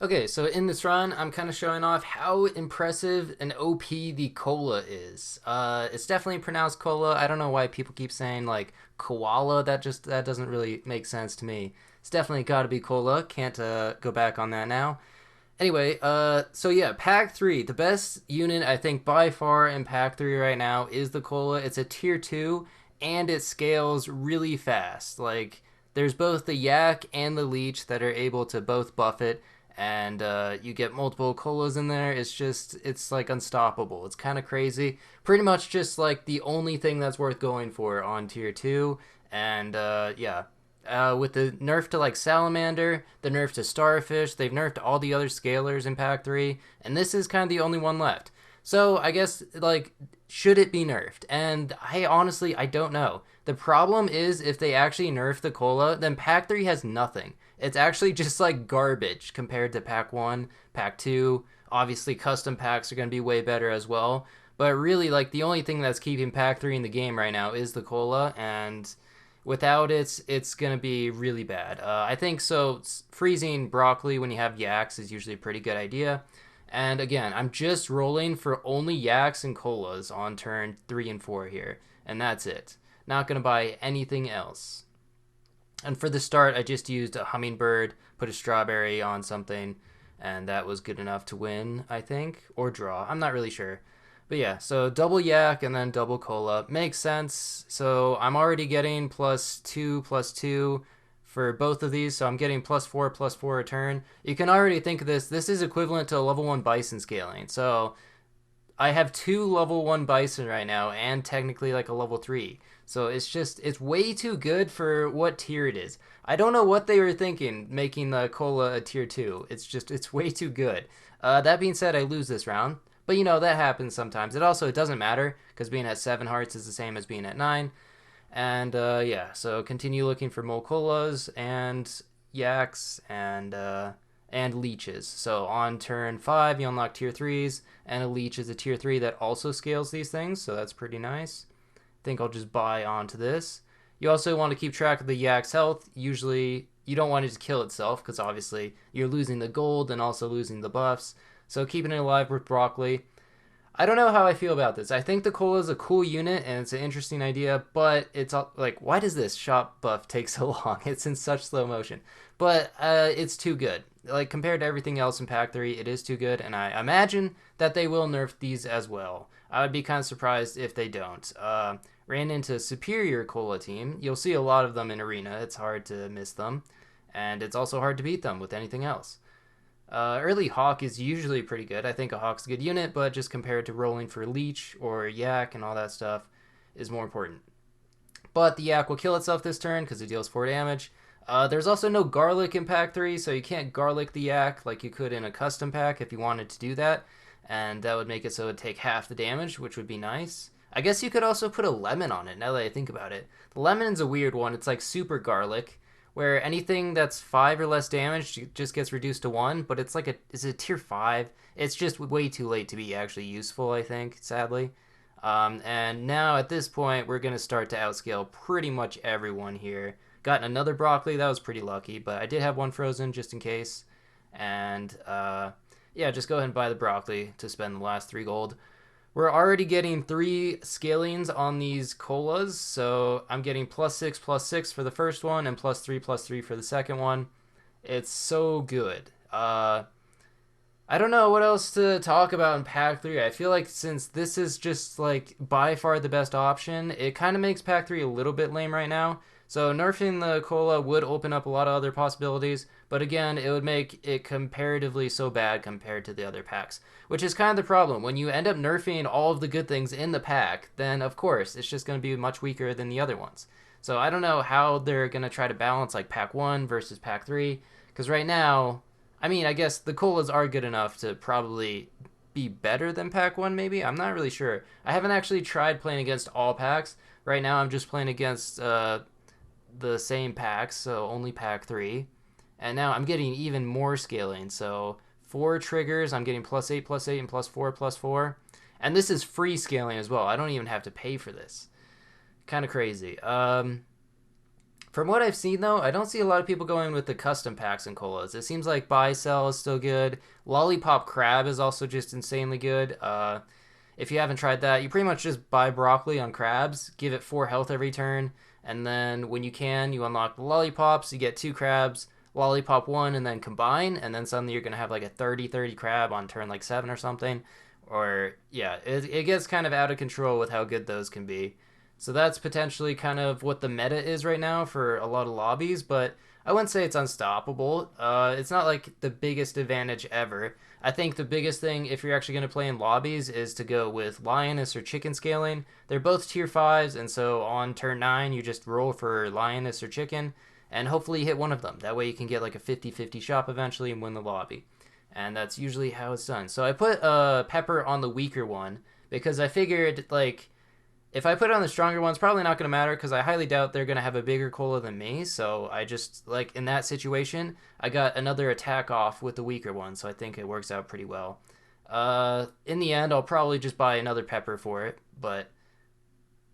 Okay, so in this run, I'm kind of showing off how impressive and OP the Koala is. It's definitely pronounced Koala. I don't know why people keep saying like Koala. That doesn't really make sense to me. It's definitely got to be Koala. Can't go back on that now. Anyway, so yeah, Pack 3, the best unit I think by far in Pack 3 right now is the Koala. It's a tier 2 and it scales really fast. Like, there's both the Yak and the Leech that are able to both buff it, and you get multiple Koalas in there. It's like unstoppable. It's kind of crazy. Pretty much just like the only thing that's worth going for on tier 2, and yeah, with the nerf to like Salamander, the nerf to Starfish, they've nerfed all the other scalers in Pack 3, and this is kind of the only one left. So I guess, like, should it be nerfed? And I honestly, I don't know. The problem is if they actually nerf the Cola, then Pack 3 has nothing. It's actually just like garbage compared to Pack 1, Pack 2. Obviously, custom packs are going to be way better as well. But really, like, the only thing that's keeping Pack 3 in the game right now is the Cola, and without it, it's going to be really bad. I think so. Freezing broccoli when you have yaks is usually a pretty good idea. And again, I'm just rolling for only yaks and colas on turn 3 and 4 here. And that's it. Not going to buy anything else. And for the start, I just used a hummingbird, put a strawberry on something, and that was good enough to win, I think, or draw. I'm not really sure. But yeah, so double yak and then double cola makes sense. So I'm already getting +2/+2 for both of these, so I'm getting +4/+4 a turn. You can already think of this. This is equivalent to a level 1 bison scaling. So I have two level 1 bison right now and technically like a level 3. So it's way too good for what tier it is. I don't know what they were thinking making the cola a tier 2. It's way too good. That being said, I lose this round. But that happens sometimes. It doesn't matter because being at 7 hearts is the same as being at 9. And yeah, so continue looking for Molcolas and Yaks and Leeches. So on turn 5, you unlock tier 3s, and a Leech is a tier 3 that also scales these things, so that's pretty nice. I think I'll just buy onto this. You also want to keep track of the Yak's health. Usually, you don't want it to kill itself because obviously you're losing the gold and also losing the buffs. So keeping it alive with broccoli. I don't know how I feel about this. I think the cola is a cool unit and it's an interesting idea, but it's like, why does this shop buff take so long? It's in such slow motion, but it's too good. Like compared to everything else in Pack 3, it is too good, and I imagine that they will nerf these as well. I would be kind of surprised if they don't. Ran into a superior cola team. You'll see a lot of them in Arena. It's hard to miss them, and it's also hard to beat them with anything else. Early Hawk is usually pretty good. I think a Hawk's a good unit, but just compared to rolling for Leech or Yak and all that stuff is more important. But the Yak will kill itself this turn because it deals 4 damage. There's also no Garlic in Pack 3, so you can't Garlic the Yak like you could in a custom pack if you wanted to do that. And that would make it so it would take half the damage, which would be nice. I guess you could also put a lemon on it now that I think about it. The lemon's a weird one. It's like super garlic, where anything that's 5 or less damage just gets reduced to 1, but it's a tier 5. It's just way too late to be actually useful, I think, sadly. And now at this point, we're going to start to outscale pretty much everyone here. Gotten another broccoli, that was pretty lucky, but I did have one frozen just in case. And yeah, just go ahead and buy the broccoli to spend the last 3 gold. We're already getting 3 scalings on these colas, so I'm getting +6/+6 for the first one and +3/+3 for the second one. It's so good. I don't know what else to talk about in Pack 3. I feel like since this is just like by far the best option, it kind of makes Pack 3 a little bit lame right now. So nerfing the cola would open up a lot of other possibilities, but again, it would make it comparatively so bad compared to the other packs, which is kind of the problem. When you end up nerfing all of the good things in the pack, then of course it's just going to be much weaker than the other ones. So I don't know how they're going to try to balance like Pack 1 versus Pack 3, because right now, I mean, I guess the colas are good enough to probably be better than Pack 1, maybe? I'm not really sure. I haven't actually tried playing against all packs. Right now, I'm just playing against the same packs, so only Pack 3. And now I'm getting even more scaling. So 4 triggers, I'm getting +8/+8 and +4/+4. And this is free scaling as well. I don't even have to pay for this. Kind of crazy. From what I've seen, though, I don't see a lot of people going with the custom packs and colas. It seems like buy sell is still good. Lollipop crab is also just insanely good. If you haven't tried that, you pretty much just buy broccoli on crabs, give it 4 health every turn, and then when you can, you unlock the lollipops. You get 2 crabs, lollipop 1, and then combine, and then suddenly you're gonna have like a 30-30 crab on turn like 7 or something. Or yeah, it gets kind of out of control with how good those can be. So that's potentially kind of what the meta is right now for a lot of lobbies, but I wouldn't say it's unstoppable. It's not like the biggest advantage ever. I think the biggest thing, if you're actually going to play in lobbies, is to go with Lioness or Chicken Scaling. They're both tier 5s, and so on turn 9, you just roll for Lioness or Chicken, and hopefully you hit one of them. That way you can get like a 50-50 shop eventually and win the lobby. And that's usually how it's done. So I put Pepper on the weaker one, because I figured, like, if I put it on the stronger one, it's probably not going to matter because I highly doubt they're going to have a bigger cola than me. So I just, like, in that situation, I got another attack off with the weaker one. So I think it works out pretty well. In the end, I'll probably just buy another pepper for it. But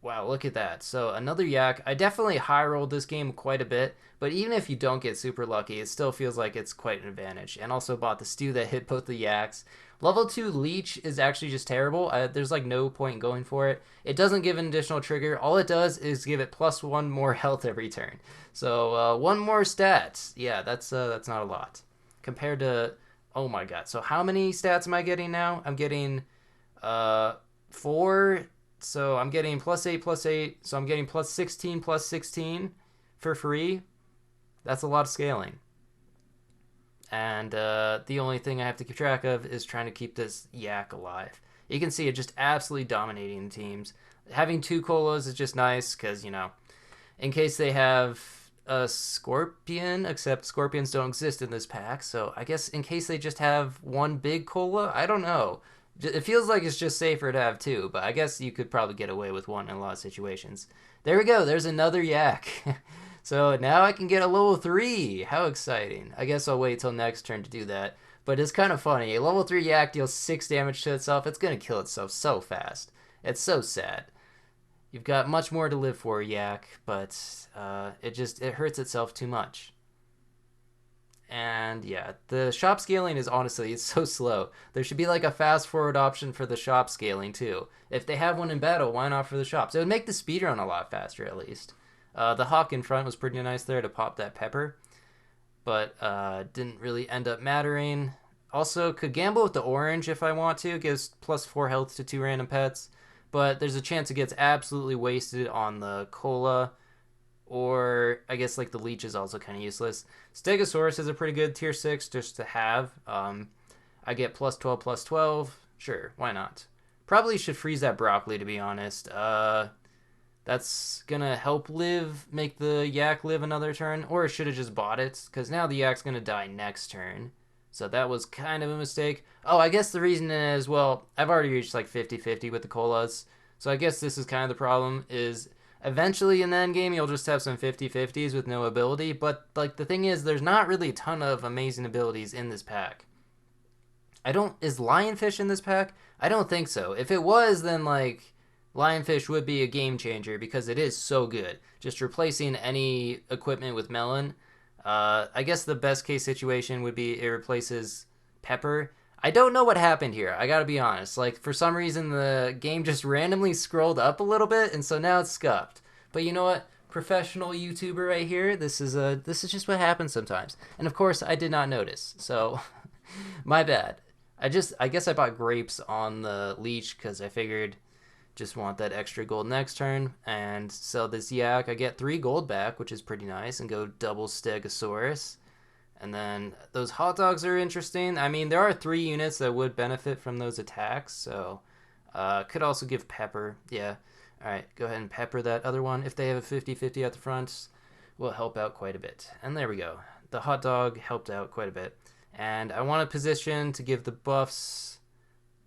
wow, look at that. So another yak. I definitely high rolled this game quite a bit, but even if you don't get super lucky, it still feels like it's quite an advantage. And also bought the stew that hit both the yaks. Level 2 leech is actually just terrible. There's like no point in going for it. It doesn't give an additional trigger. All it does is give it +1 more health every turn. So 1 more stats. Yeah, that's not a lot compared to. Oh my god. So how many stats am I getting now? I'm getting 4. So I'm getting +8 +8. So I'm getting +16 +16 for free. That's a lot of scaling. And the only thing I have to keep track of is trying to keep this yak alive. You can see it just absolutely dominating teams. Having 2 colas is just nice because, you know, in case they have a scorpion, except scorpions don't exist in this pack. So I guess in case they just have 1 big cola, I don't know. It feels like it's just safer to have 2, but I guess you could probably get away with 1 in a lot of situations. There we go. There's another yak. So now I can get a level 3. How exciting. I guess I'll wait till next turn to do that. But it's kind of funny. A level 3 yak deals 6 damage to itself. It's going to kill itself so fast. It's so sad. You've got much more to live for, yak, but it hurts itself too much. And yeah, the shop scaling is honestly, it's so slow. There should be like a fast forward option for the shop scaling too. If they have one in battle, why not for the shops? It would make the speedrun a lot faster at least. The hawk in front was pretty nice there to pop that pepper, but didn't really end up mattering. Also, could gamble with the orange if I want to. It gives +4 health to 2 random pets, but there's a chance it gets absolutely wasted on the cola, or I guess like the leech is also kind of useless. Stegosaurus is a pretty good tier 6 just to have. I get +12 +12. Sure, why not? Probably should freeze that broccoli to be honest. That's gonna help make the yak live another turn, or I should have just bought it, because now the yak's gonna die next turn. So that was kind of a mistake. Oh, I guess the reason is, well, I've already reached like 50-50 with the colas, so I guess this is kind of the problem, is eventually in the end game you'll just have some 50-50s with no ability, but like the thing is, there's not really a ton of amazing abilities in this pack. Is Lionfish in this pack? I don't think so. If it was, then like Lionfish would be a game changer because it is so good. Just replacing any equipment with melon. I guess the best case situation would be it replaces pepper. I don't know what happened here. I gotta be honest. Like, for some reason, the game just randomly scrolled up a little bit, and so now it's scuffed. But you know what? Professional YouTuber right here. This is just what happens sometimes. And of course, I did not notice. So, my bad. I guess I bought grapes on the leech because I figured just want that extra gold next turn and sell this yak. I get 3 gold back, which is pretty nice, and go double Stegosaurus. And then those hot dogs are interesting. I mean, there are 3 units that would benefit from those attacks, so could also give pepper. Yeah. All right, go ahead and pepper that other one. If they have a 50-50 at the front, will help out quite a bit. And there we go. The hot dog helped out quite a bit. And I want a position to give the buffs.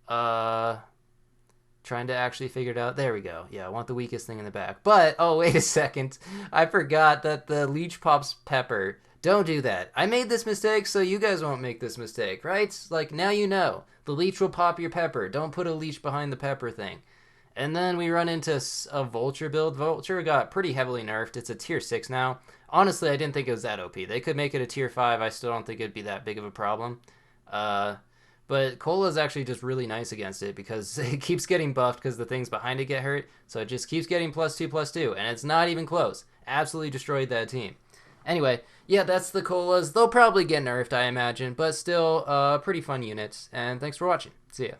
Trying to actually figure it out. There we go. Yeah, I want the weakest thing in the back. But, oh, wait a second. I forgot that the leech pops pepper. Don't do that. I made this mistake so you guys won't make this mistake, right? Like, now you know. The leech will pop your pepper. Don't put a leech behind the pepper thing. And then we run into a Vulture build. Vulture got pretty heavily nerfed. It's a tier 6 now. Honestly, I didn't think it was that OP. They could make it a tier 5. I still don't think it'd be that big of a problem. Uh, but Cola is actually just really nice against it because it keeps getting buffed because the things behind it get hurt. So it just keeps getting +2/+2, and it's not even close. Absolutely destroyed that team. Anyway, yeah, that's the Colas. They'll probably get nerfed, I imagine, but still, pretty fun units. And thanks for watching. See ya.